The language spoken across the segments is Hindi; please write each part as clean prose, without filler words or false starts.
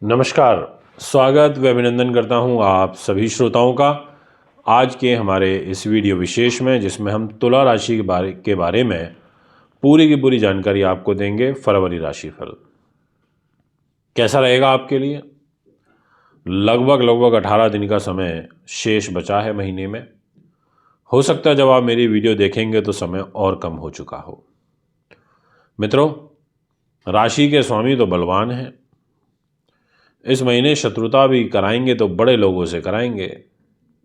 नमस्कार, स्वागत व अभिनंदन करता हूं आप सभी श्रोताओं का आज के हमारे इस वीडियो विशेष में, जिसमें हम तुला राशि के बारे में पूरी की पूरी जानकारी आपको देंगे। फरवरी राशिफल कैसा रहेगा आपके लिए? लगभग 18 दिन का समय शेष बचा है महीने में। हो सकता है जब आप मेरी वीडियो देखेंगे तो समय और कम हो चुका हो। मित्रों, राशि के स्वामी तो बलवान हैं। इस महीने शत्रुता भी कराएंगे तो बड़े लोगों से कराएंगे,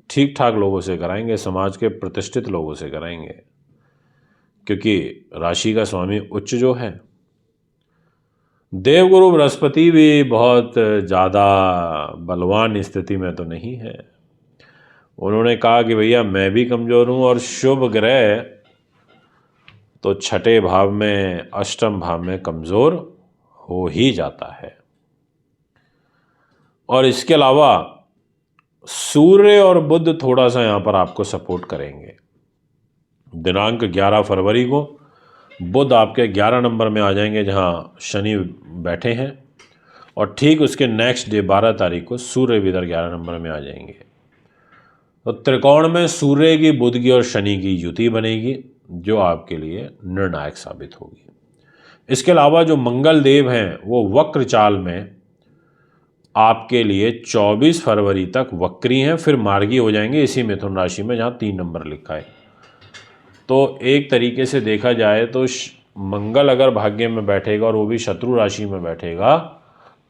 ठीक ठाक लोगों से कराएंगे, समाज के प्रतिष्ठित लोगों से कराएंगे, क्योंकि राशि का स्वामी उच्च जो है। देवगुरु बृहस्पति भी बहुत ज़्यादा बलवान स्थिति में तो नहीं है। उन्होंने कहा कि भैया मैं भी कमज़ोर हूँ, और शुभ ग्रह तो छठे भाव में, अष्टम भाव में कमज़ोर हो ही जाता है। और इसके अलावा सूर्य और बुध थोड़ा सा यहाँ पर आपको सपोर्ट करेंगे। दिनांक 11 फरवरी को बुध आपके 11 नंबर में आ जाएंगे, जहाँ शनि बैठे हैं, और ठीक उसके नेक्स्ट डे 12 तारीख को सूर्य भी इधर 11 नंबर में आ जाएंगे। तो त्रिकोण में सूर्य की, बुध की और शनि की युति बनेगी, जो आपके लिए निर्णायक साबित होगी। इसके अलावा जो मंगल देव हैं वो वक्र चाल में आपके लिए 24 फरवरी तक वक्री हैं, फिर मार्गी हो जाएंगे इसी मिथुन राशि में, जहाँ 3 नंबर लिखा है। तो एक तरीके से देखा जाए तो मंगल अगर भाग्य में बैठेगा और वो भी शत्रु राशि में बैठेगा,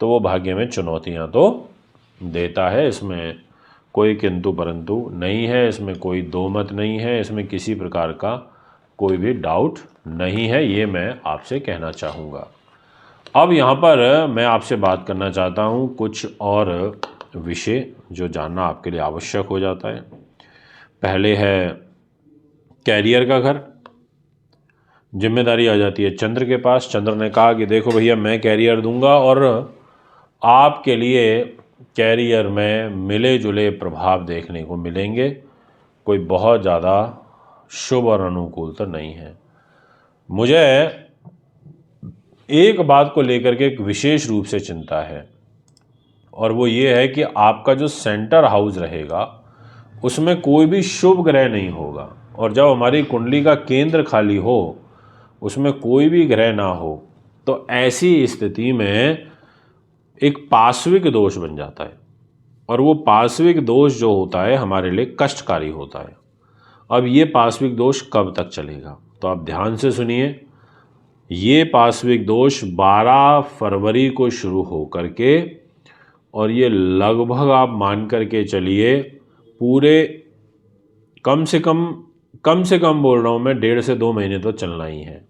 तो वो भाग्य में चुनौतियाँ तो देता है। इसमें कोई किंतु परंतु नहीं है, इसमें कोई दो मत नहीं है, इसमें किसी प्रकार का कोई भी डाउट नहीं है, ये मैं आपसे कहना चाहूँगा। अब यहाँ पर मैं आपसे बात करना चाहता हूँ कुछ और विषय जो जानना आपके लिए आवश्यक हो जाता है। पहले है कैरियर का घर। जिम्मेदारी आ जाती है चंद्र के पास। चंद्र ने कहा कि देखो भैया, मैं कैरियर दूंगा और आपके लिए कैरियर में मिले जुले प्रभाव देखने को मिलेंगे। कोई बहुत ज़्यादा शुभ और अनुकूल तो नहीं है। मुझे एक बात को लेकर के एक विशेष रूप से चिंता है, और वो ये है कि आपका जो सेंटर हाउस रहेगा उसमें कोई भी शुभ ग्रह नहीं होगा। और जब हमारी कुंडली का केंद्र खाली हो, उसमें कोई भी ग्रह ना हो, तो ऐसी स्थिति में एक पार्श्विक दोष बन जाता है, और वो पार्श्विक दोष जो होता है हमारे लिए कष्टकारी होता है। अब ये पार्श्विक दोष कब तक चलेगा, तो आप ध्यान से सुनिए। ये पार्श्विक दोष 12 फरवरी को शुरू हो करके, और ये लगभग आप मान करके चलिए पूरे कम से कम बोल रहा हूँ मैं, 1.5 से 2 महीने तो चलना ही है।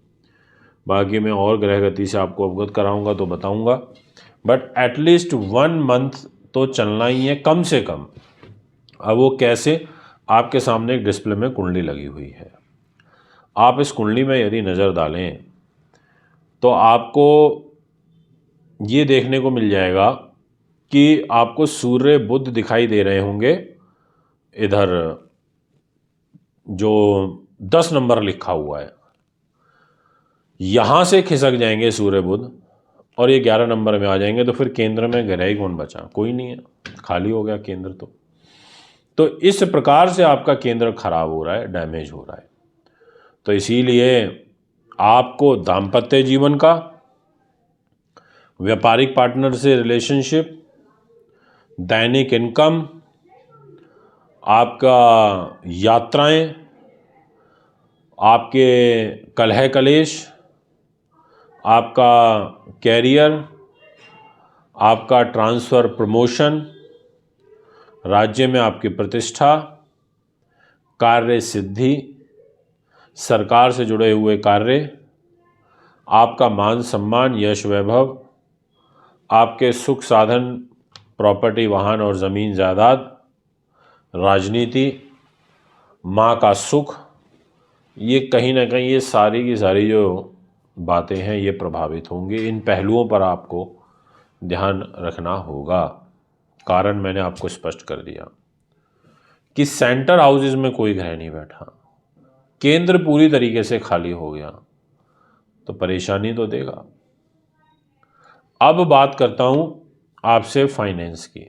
बाकी मैं और ग्रह गति से आपको अवगत कराऊंगा तो बताऊंगा, बट एटलीस्ट 1 मंथ तो चलना ही है कम से कम। अब वो कैसे? आपके सामने एक डिस्प्ले में कुंडली लगी हुई है। आप इस कुंडली में यदि नज़र डालें तो आपको ये देखने को मिल जाएगा कि आपको सूर्य बुध दिखाई दे रहे होंगे। इधर जो 10 नंबर लिखा हुआ है, यहाँ से खिसक जाएंगे सूर्य बुध, और ये 11 नंबर में आ जाएंगे। तो फिर केंद्र में ग्रह ही कौन बचा? कोई नहीं है, खाली हो गया केंद्र। तो इस प्रकार से आपका केंद्र खराब हो रहा है, डैमेज हो रहा है। तो इसीलिए आपको दाम्पत्य जीवन का, व्यापारिक पार्टनर से रिलेशनशिप, दैनिक इनकम, आपका यात्राएं, आपके कलह कलेश, आपका कैरियर, आपका ट्रांसफ़र प्रमोशन, राज्य में आपकी प्रतिष्ठा, कार्य सिद्धि, सरकार से जुड़े हुए कार्य, आपका मान सम्मान, यश वैभव, आपके सुख साधन, प्रॉपर्टी, वाहन और ज़मीन जायदाद, राजनीति, माँ का सुख, ये कहीं ना कहीं ये सारी की सारी जो बातें हैं ये प्रभावित होंगी। इन पहलुओं पर आपको ध्यान रखना होगा। कारण मैंने आपको स्पष्ट कर दिया कि सेंटर हाउसेज में कोई ग्रह नहीं बैठा, केंद्र पूरी तरीके से खाली हो गया, तो परेशानी तो देगा। अब बात करता हूं आपसे फाइनेंस की।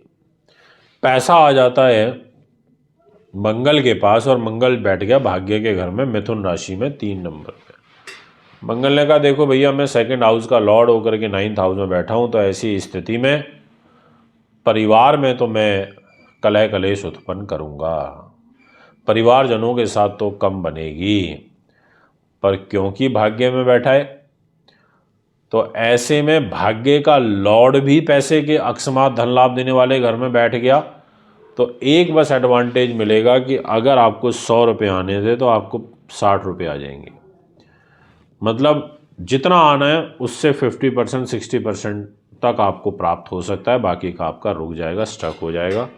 पैसा आ जाता है मंगल के पास और मंगल बैठ गया भाग्य के घर में मिथुन राशि में 3 नंबर पे। मंगल ने कहा देखो भैया मैं सेकंड हाउस का लॉर्ड होकर के 9th हाउस में बैठा हूं, तो ऐसी स्थिति में परिवार में तो मैं कलह कलेश उत्पन्न करूंगा, परिवारजनों के साथ तो कम बनेगी, पर क्योंकि भाग्य में बैठा है तो ऐसे में भाग्य का लॉर्ड भी पैसे के अकस्मात धन लाभ देने वाले घर में बैठ गया, तो एक बस एडवांटेज मिलेगा कि अगर आपको 100 रुपये आने थे तो आपको 60 रुपये आ जाएंगे। मतलब जितना आना है उससे 50% 60% तक आपको प्राप्त हो सकता है, बाकी का आपका रुक जाएगा, स्टक हो जाएगा।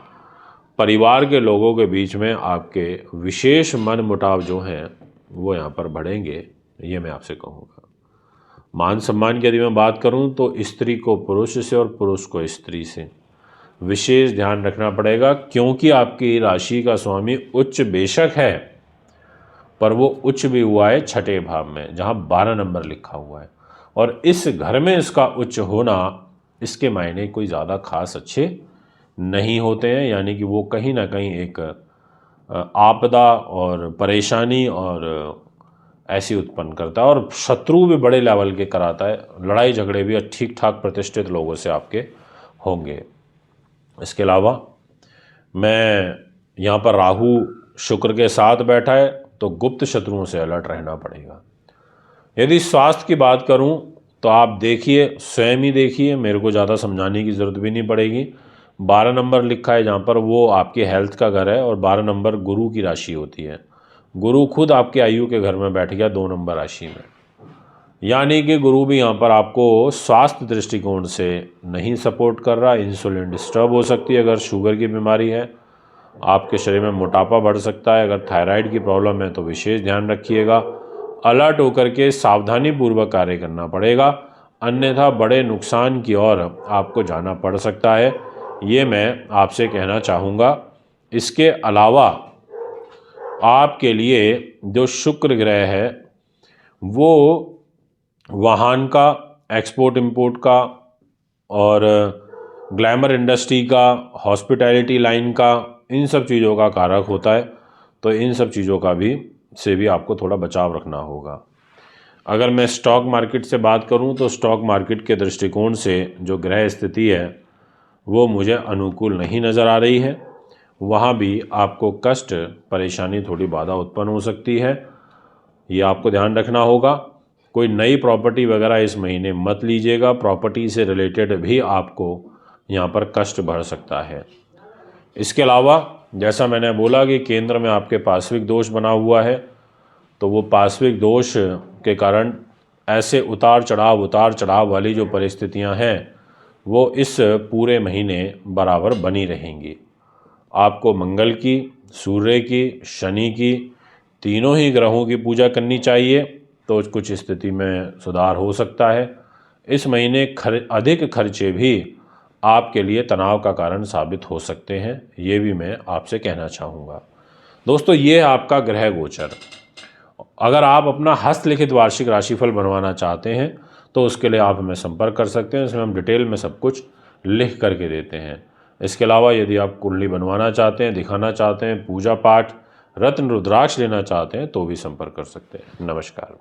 परिवार के लोगों के बीच में आपके विशेष मन मुटाव जो हैं वो यहाँ पर बढ़ेंगे, ये मैं आपसे कहूँगा। मान सम्मान की यदि मैं बात करूँ तो स्त्री को पुरुष से और पुरुष को स्त्री से विशेष ध्यान रखना पड़ेगा, क्योंकि आपकी राशि का स्वामी उच्च बेशक है पर वो उच्च भी हुआ है 6ठे भाव में जहाँ 12 नंबर लिखा हुआ है, और इस घर में इसका उच्च होना इसके मायने कोई ज़्यादा खास अच्छे नहीं होते हैं, यानी कि वो कहीं ना कहीं एक आपदा और परेशानी और ऐसी उत्पन्न करता है, और शत्रु भी बड़े लेवल के कराता है, लड़ाई झगड़े भी ठीक ठाक प्रतिष्ठित लोगों से आपके होंगे। इसके अलावा मैं यहाँ पर राहु शुक्र के साथ बैठा है तो गुप्त शत्रुओं से अलर्ट रहना पड़ेगा। यदि स्वास्थ्य की बात करूँ तो आप देखिए, स्वयं ही देखिए, मेरे को ज़्यादा समझाने की ज़रूरत भी नहीं पड़ेगी। 12 नंबर लिखा है जहाँ पर वो आपकी हेल्थ का घर है, और 12 नंबर गुरु की राशि होती है। गुरु खुद आपके आयु के घर में बैठ गया 2 नंबर राशि में, यानी कि गुरु भी यहाँ पर आपको स्वास्थ्य दृष्टिकोण से नहीं सपोर्ट कर रहा। इंसुलिन डिस्टर्ब हो सकती है अगर शुगर की बीमारी है, आपके शरीर में मोटापा बढ़ सकता है, अगर थायराइड की प्रॉब्लम है तो विशेष ध्यान रखिएगा। अलर्ट होकर के सावधानी पूर्वक कार्य करना पड़ेगा, अन्यथा बड़े नुकसान की ओर आपको जाना पड़ सकता है, ये मैं आपसे कहना चाहूँगा। इसके अलावा आपके लिए जो शुक्र ग्रह है वो वाहन का, एक्सपोर्ट इंपोर्ट का और ग्लैमर इंडस्ट्री का, हॉस्पिटैलिटी लाइन का, इन सब चीज़ों का कारक होता है, तो इन सब चीज़ों का भी आपको थोड़ा बचाव रखना होगा। अगर मैं स्टॉक मार्केट से बात करूं तो स्टॉक मार्केट के दृष्टिकोण से जो ग्रह स्थिति है वो मुझे अनुकूल नहीं नज़र आ रही है, वहाँ भी आपको कष्ट, परेशानी, थोड़ी बाधा उत्पन्न हो सकती है, ये आपको ध्यान रखना होगा। कोई नई प्रॉपर्टी वगैरह इस महीने मत लीजिएगा, प्रॉपर्टी से रिलेटेड भी आपको यहाँ पर कष्ट बढ़ सकता है। इसके अलावा जैसा मैंने बोला कि केंद्र में आपके पार्श्विक दोष बना हुआ है, तो वो पार्श्विक दोष के कारण ऐसे उतार चढ़ाव वाली जो परिस्थितियां हैं वो इस पूरे महीने बराबर बनी रहेंगी। आपको मंगल की, सूर्य की, शनि की, तीनों ही ग्रहों की पूजा करनी चाहिए, तो कुछ स्थिति में सुधार हो सकता है। इस महीने अधिक खर्चे भी आपके लिए तनाव का कारण साबित हो सकते हैं, ये भी मैं आपसे कहना चाहूँगा। दोस्तों, ये है आपका ग्रह गोचर। अगर आप अपना हस्तलिखित वार्षिक राशिफल बनवाना चाहते हैं तो उसके लिए आप हमें संपर्क कर सकते हैं, इसमें हम डिटेल में सब कुछ लिख करके देते हैं। इसके अलावा यदि आप कुंडली बनवाना चाहते हैं, दिखाना चाहते हैं, पूजा पाठ, रत्न रुद्राक्ष लेना चाहते हैं तो भी संपर्क कर सकते हैं। नमस्कार।